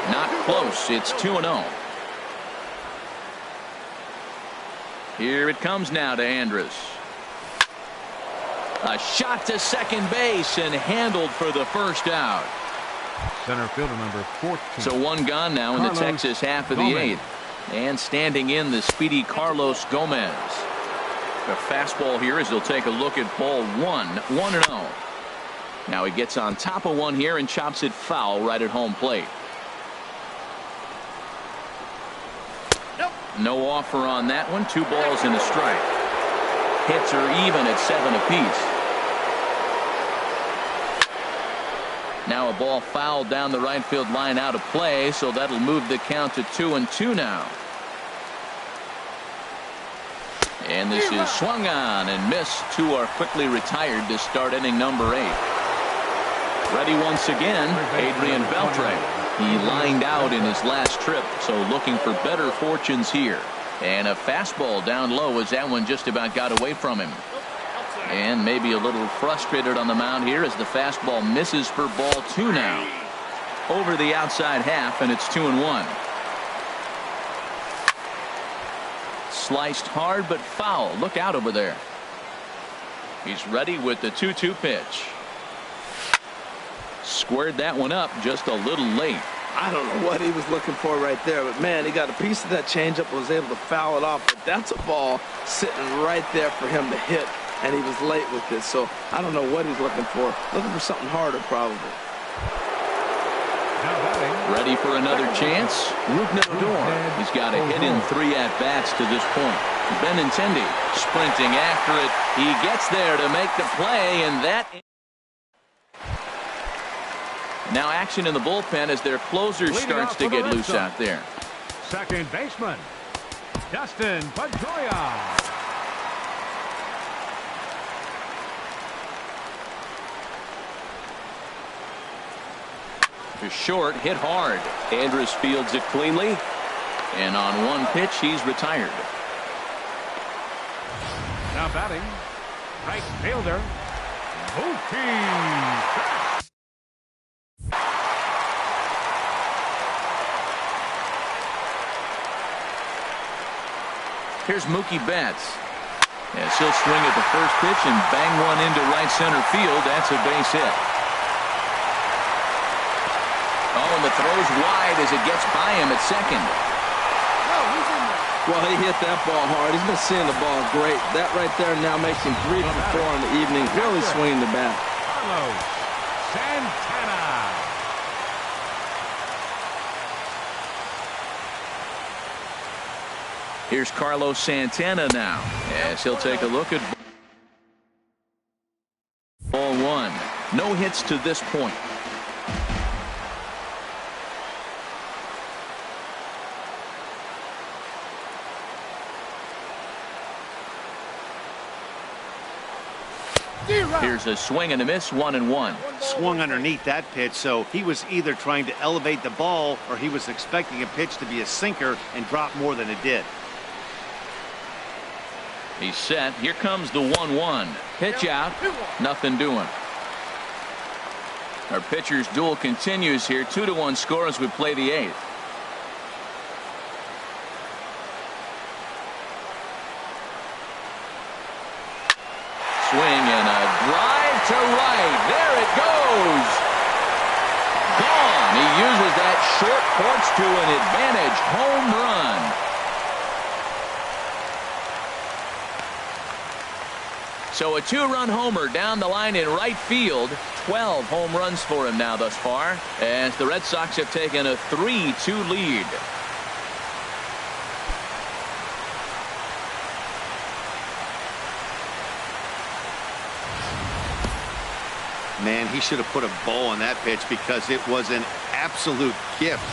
1. Not close. It's 2-0. Here it comes now to Andrus. A shot to second base and handled for the first out. Center fielder number 14. So one gone now in the Texas half of the 8th. And standing in the speedy Carlos Gomez. A fastball here as he'll take a look at ball 1. 1-0. Now he gets on top of one here and chops it foul right at home plate. No offer on that one. 2 balls and a strike. Hits are even at 7 apiece. Now a ball fouled down the right field line out of play, so that'll move the count to 2-2 now. And this is swung on and missed. 2 are quickly retired to start inning number 8. Ready once again, Adrian Beltre. He lined out in his last trip, so looking for better fortunes here. And a fastball down low as that one just about got away from him. And maybe a little frustrated on the mound here as the fastball misses for ball 2 now. Over the outside half, and it's 2-1. Sliced hard but foul. Look out over there. He's ready with the 2-2 pitch. Squared that one up just a little late. I don't know what he was looking for right there, but man, he got a piece of that changeup, was able to foul it off. But that's a ball sitting right there for him to hit and he was late with this. So I don't know what he's looking for. Looking for something harder, probably. Ready for another chance? Odor. He's got a hit in 3 at-bats to this point. Benintendi sprinting after it. He gets there to make the play, and that... Now action in the bullpen as their closer starts to get loose out there. Second baseman, Dustin Pedroia. To short, hit hard. Andrus fields it cleanly. And on one pitch, he's retired. Now batting, right fielder, Mookie. Here's Mookie Betts. As he'll swing at the first pitch and bang one into right center field. That's a base hit. Oh, and the throw's wide as it gets by him at second. Well, he hit that ball hard. He's been seeing the ball great. That right there now makes him 3 for 4 in the evening. Really swinging the bat. Carlos Santana. Here's Carlos Santana now as he'll take a look at ball 1. No hits to this point. Here's a swing and a miss, 1-1. Swung underneath that pitch, so he was either trying to elevate the ball or he was expecting a pitch to be a sinker and drop more than it did. He's set. Here comes the 1-1. Pitch out. Nothing doing. Our pitcher's duel continues here. 2-1 score as we play the 8th. Swing and a drive to right. There it goes. Gone. He uses that short porch to an advantage home run. So a 2-run homer down the line in right field. 12 home runs for him now thus far, as the Red Sox have taken a 3-2 lead. Man, he should have put a ball on that pitch because it was an absolute gift.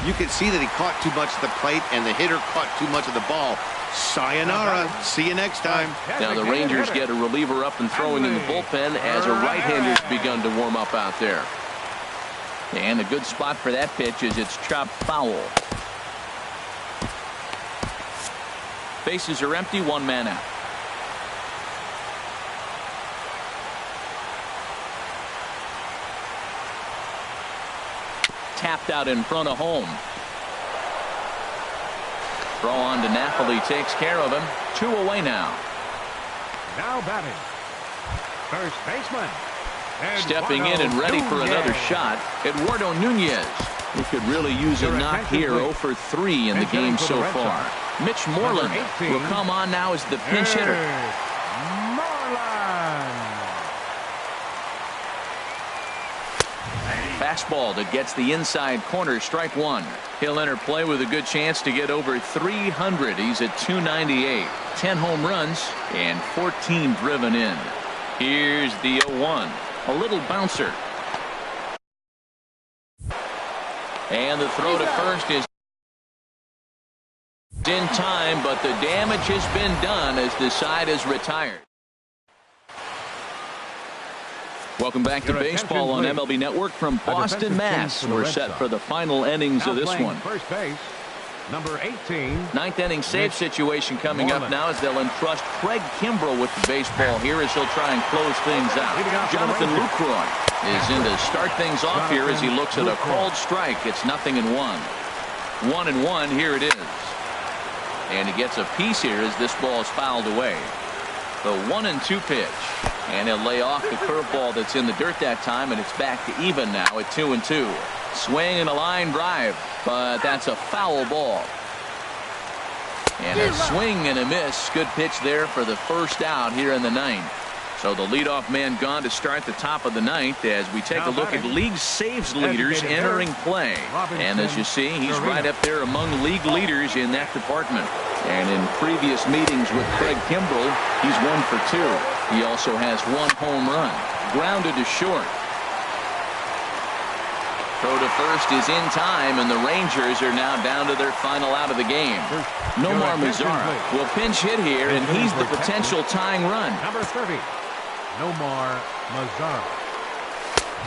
You could see that he caught too much at the plate and the hitter caught too much of the ball. Sayonara. See you next time. Now the Rangers get a reliever up and throwing in the bullpen as a right-hander's begun to warm up out there. And a good spot for that pitch is it's chopped foul. Bases are empty, 1 man out. Tapped out in front of home. Throw on to Napoli takes care of him. 2 away now. Now batting, first baseman. Stepping in and ready for another shot, Eduardo Nunez. He could really use a knock here. 0 for 3 in the game so far. Mitch Moreland will come on now as the pinch hitter. Fastball that gets the inside corner, strike 1. He'll enter play with a good chance to get over 300. He's at 298. 10 home runs and 14 driven in. Here's the 0-1. A little bouncer. And the throw to first is in time, but the damage has been done as the side is retired. Welcome back to baseball on MLB Network from Boston, Mass. We're set for the final innings of this one. First base, number 18. 9th inning save situation coming up now as they'll entrust Craig Kimbrell with the baseball here as he'll try and close things out. Jonathan Lucroy is in to start things off here as he looks at a called strike. It's 0-1. 1-1. Here it is. And he gets a piece here as this ball is fouled away. The 1-2 pitch. And he'll lay off the curveball that's in the dirt that time, and it's back to even now at 2-2. Swing and a line drive, but that's a foul ball. And a swing and a miss. Good pitch there for the first out here in the ninth. So the leadoff man gone to start the top of the ninth as we take a look at league saves leaders entering play. And as you see, he's right up there among league leaders in that department. And in previous meetings with Craig Kimbrell, he's 1 for 2. He also has 1 home run. Grounded to short. Throw to first is in time, and the Rangers are now down to their final out of the game. Nomar Mazara will pinch hit here, and he's the potential tying run. Number 30, Nomar Mazara.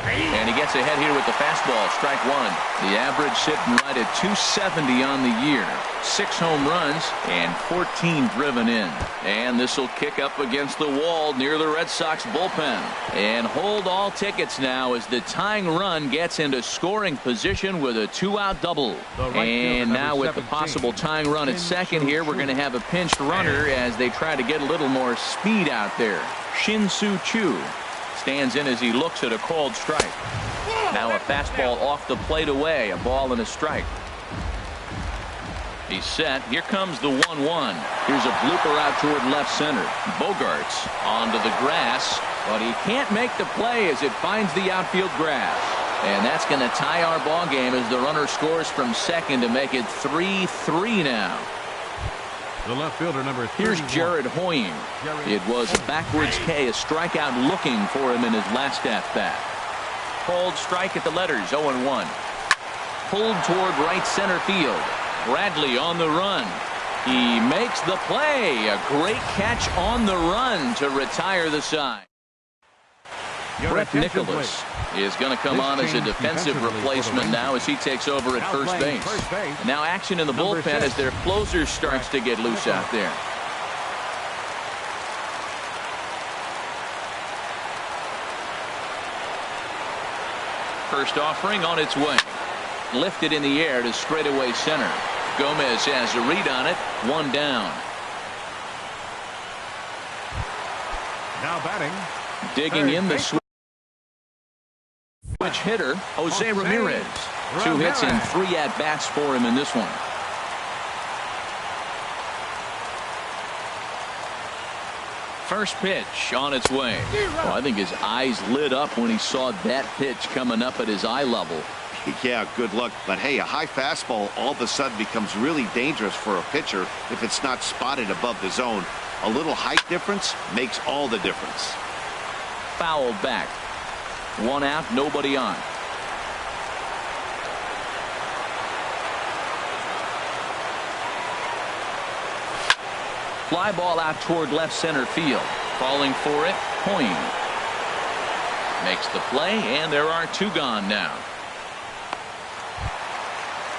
And he gets ahead here with the fastball, strike 1. The average sitting right at 270 on the year. 6 home runs and 14 driven in. And this will kick up against the wall near the Red Sox bullpen. And hold all tickets now as the tying run gets into scoring position with a 2-out double. And now with the possible tying run at second here, we're going to have a pinched runner as they try to get a little more speed out there. Shin-Soo Choo stands in as he looks at a called strike. Now a fastball off the plate away, a ball and a strike. He's set. Here comes the 1-1. Here's a blooper out toward left center. Bogarts onto the grass, but he can't make the play as it finds the outfield grass. And that's going to tie our ball game as the runner scores from second to make it 3-3 now. The left fielder, number 31. Here's Jared Hoying. It was a backwards K, a strikeout looking for him in his last at-bat. Called strike at the letters, 0-1. Pulled toward right center field. Bradley on the run. He makes the play. A great catch on the run to retire the side. Brett Nicholas is going to come on as a defensive replacement now as he takes over at first base. And now action in the bullpen as their closer starts to get loose out there. First offering on its way. Lifted in the air to straightaway center. Gomez has a read on it. 1 down. Now batting. Digging in the switch hitter, Jose Ramirez. 2 hits and 3 at-bats for him in this one. First pitch on its way. Oh, I think his eyes lit up when he saw that pitch coming up at his eye level. Yeah, good luck. But hey, a high fastball all of a sudden becomes really dangerous for a pitcher if it's not spotted above the zone. A little height difference makes all the difference. Fouled back. 1 out, nobody on. Fly ball out toward left center field. Falling for it, Hoying. Makes the play, and there are 2 gone now.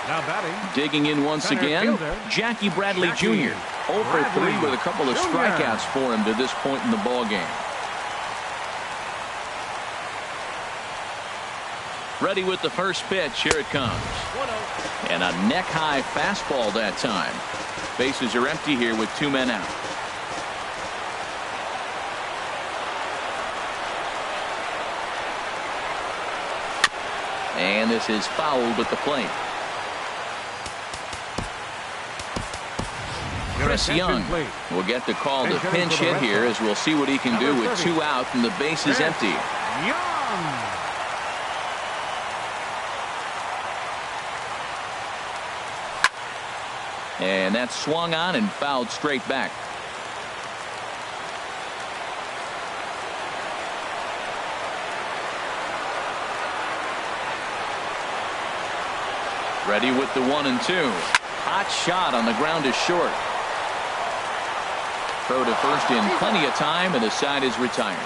Now batting. Digging in once again, Jackie Bradley Jr. 0 for 3 with a couple of strikeouts for him to this point in the ballgame. Ready with the first pitch. Here it comes. And a neck-high fastball that time. Bases are empty here with 2 men out. And this is fouled at the plate. Chris Young will get the call to pinch hit here as we'll see what he can do with 2 out and the base is empty. And that's swung on and fouled straight back. Ready with the 1-2. Hot shot on the ground is short. Throw to first in plenty of time, and the side is retired.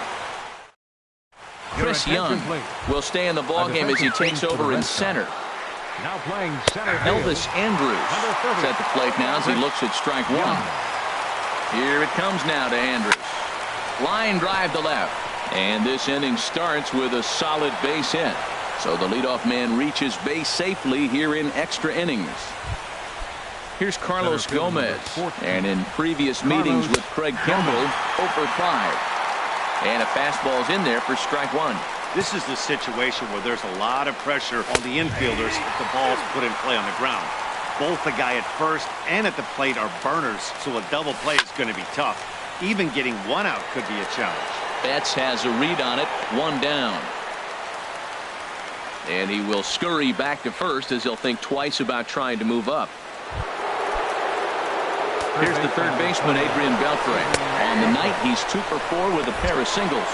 Chris Young will stay in the ballgame as he takes over in center. Now playing center. Elvis Andrews is at the plate now as he looks at strike 1. Here it comes now to Andrews. Line drive to left. And this inning starts with a solid base hit. So the leadoff man reaches base safely here in extra innings. Here's Carlos Gomez. And in previous meetings with Craig Kimbrell, 0 for 5. And a fastball's in there for strike 1. This is the situation where there's a lot of pressure on the infielders if the ball's put in play on the ground. Both the guy at first and at the plate are burners, so a double play is going to be tough. Even getting one out could be a challenge. Betts has a read on it. One down. And he will scurry back to first as he'll think twice about trying to move up. Here's the third baseman, Adrian Beltre. On the night, he's 2 for 4 with a pair of singles.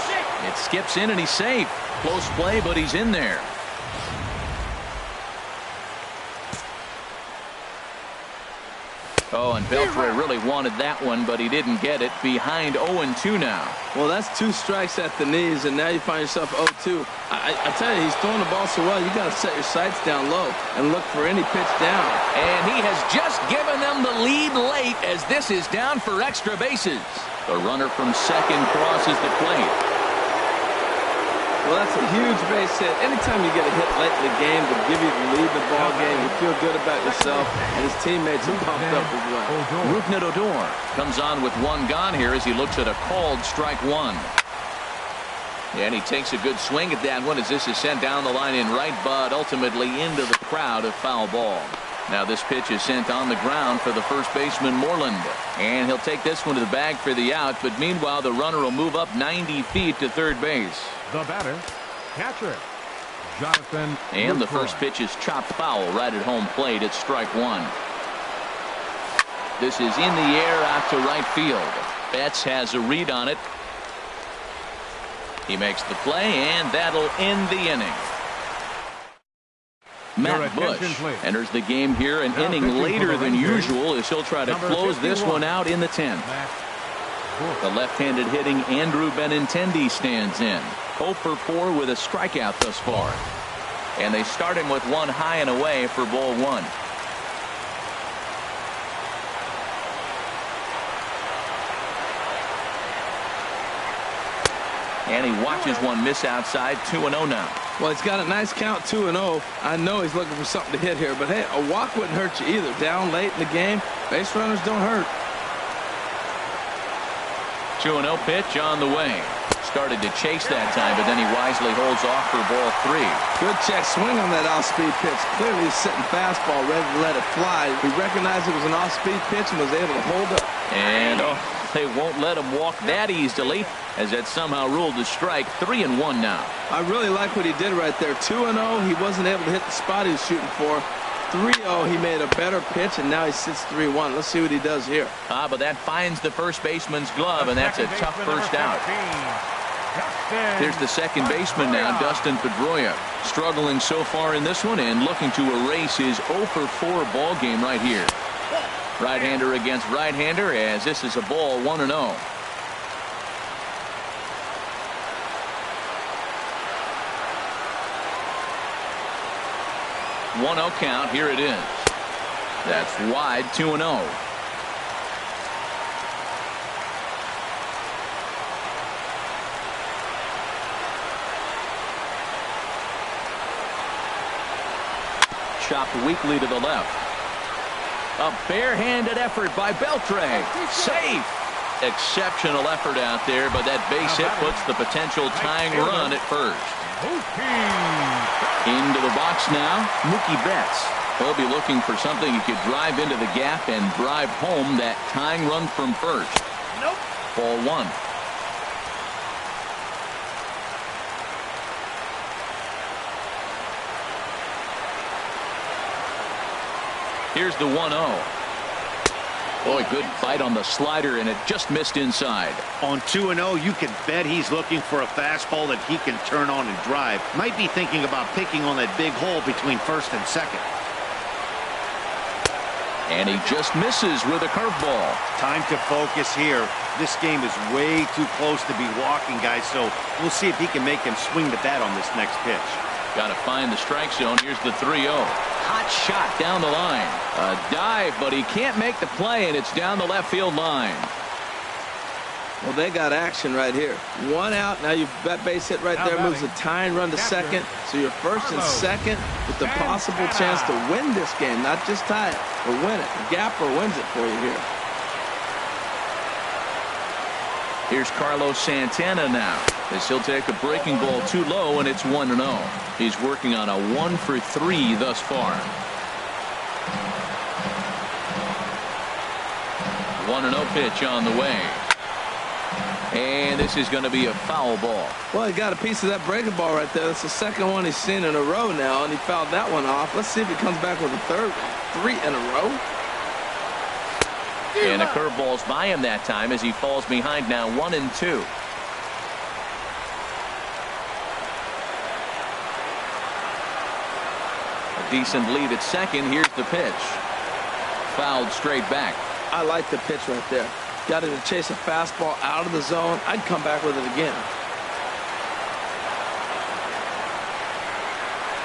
It skips in and he's safe. Close play, but he's in there. Oh, and Beltre really wanted that one, but he didn't get it. Behind 0-2 now. Well, that's 2 strikes at the knees, and now you find yourself 0-2. I tell you, he's throwing the ball so well, you got to set your sights down low and look for any pitch down. And he has just given them the lead late as this is down for extra bases. The runner from second crosses the plate. Well, that's a huge base hit. Anytime you get a hit late in the game to give you the lead in the ball game, you feel good about yourself, and his teammates are pumped up as well. Rougned Odor comes on with 1 gone here as he looks at a called strike 1. And he takes a good swing at that one as this is sent down the line in right, but ultimately into the crowd, of foul ball. Now this pitch is sent on the ground for the first baseman, Moreland. And he'll take this one to the bag for the out, but meanwhile the runner will move up 90 feet to third base. The batter, catcher, Jonathan. And the first pitch is chopped foul right at home plate. It's strike 1. This is in the air out to right field. Betts has a read on it. He makes the play, and that'll end the inning. Matt Bush enters the game here an inning later than usual as he'll try to close this one out in the 10th. The left-handed hitting Andrew Benintendi stands in. 0 for 4 with a strikeout thus far. And they start him with 1 high and away for ball 1. And he watches one miss outside. 2-0 now. Well, he's got a nice count, 2-0. I know he's looking for something to hit here, but hey, a walk wouldn't hurt you either. Down late in the game, base runners don't hurt. 2-0 pitch on the way. Started to chase that time, but then he wisely holds off for ball 3. Good check swing on that off-speed pitch. Clearly he's sitting fastball, ready to let it fly. He recognized it was an off-speed pitch and was able to hold up. And they won't let him walk that easily as that somehow ruled a strike. 3-1 now. I really like what he did right there. 2-0. He wasn't able to hit the spot he was shooting for. 3-0, he made a better pitch, and now he sits 3-1. Let's see what he does here. But that finds the first baseman's glove, and that's a tough first out. Here's the second baseman now, Dustin Pedroia. Struggling so far in this one and looking to erase his 0 for 4 ball game right here. Right-hander against right-hander as this is a ball 1-0. 1-0 count. Here it is. That's wide. 2-0. Chopped weakly to the left. A barehanded effort by Beltre. Safe. Exceptional effort out there, but that base hit puts the potential tying run at first. Into the box now, Mookie Betts. He'll be looking for something he could drive into the gap and drive home that tying run from first. Ball 1. Here's the 1-0. Boy, good bite on the slider, and it just missed inside. On 2-0, you can bet he's looking for a fastball that he can turn on and drive. Might be thinking about picking on that big hole between first and second. And he just misses with a curveball. Time to focus here. This game is way too close to be walking, guys, so we'll see if he can make him swing the bat on this next pitch. Got to find the strike zone. Here's the 3-0. Hot shot down the line. A dive, but he can't make the play, and it's down the left field line. Well, they got action right here. 1 out. Now you've got base hit right there. Moves a tying run to second. So you're first and second with the possible chance to win this game. Not just tie it, but win it. The gapper wins it for you here. Here's Carlos Santana now as he'll take a breaking ball too low, and it's 1-0. He's working on a 1 for 3 thus far. 1-0 pitch on the way. And this is going to be a foul ball. Well, he got a piece of that breaking ball right there. That's the second one he's seen in a row now, and he fouled that one off. Let's see if he comes back with a third one. 3 in a row. And a curveball's by him that time as he falls behind now 1-2. A decent lead at second. Here's the pitch. Fouled straight back. I like the pitch right there. Got him to chase a fastball out of the zone. I'd come back with it again.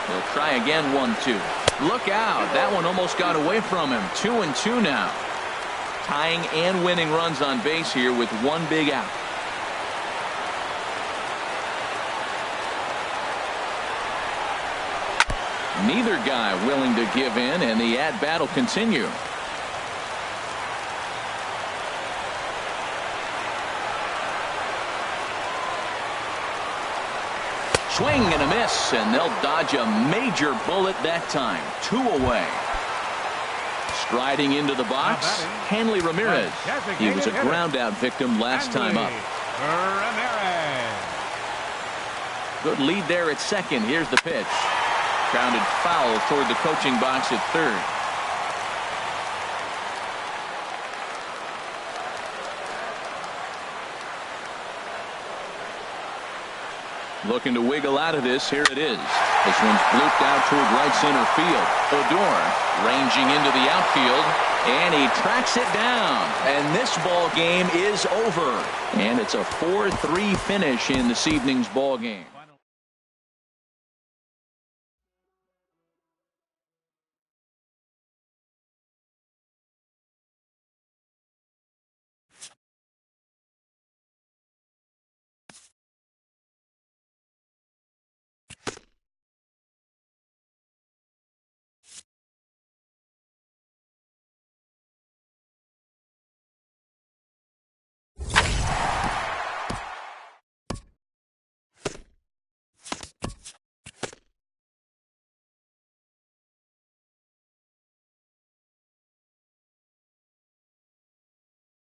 He'll try again. 1-2. Look out. That one almost got away from him. 2-2 now. Tying and winning runs on base here with one big out. Neither guy willing to give in, and the at-bat will continue. Swing and a miss, and they'll dodge a major bullet that time. 2 away. Striding into the box, Hanley Ramirez. He was a ground-out victim last time up. Good lead there at second. Here's the pitch. Grounded foul toward the coaching box at third. Looking to wiggle out of this. Here it is. This one's blooped out toward right center field. Odor ranging into the outfield, and he tracks it down. And this ball game is over. And it's a 4-3 finish in this evening's ball game.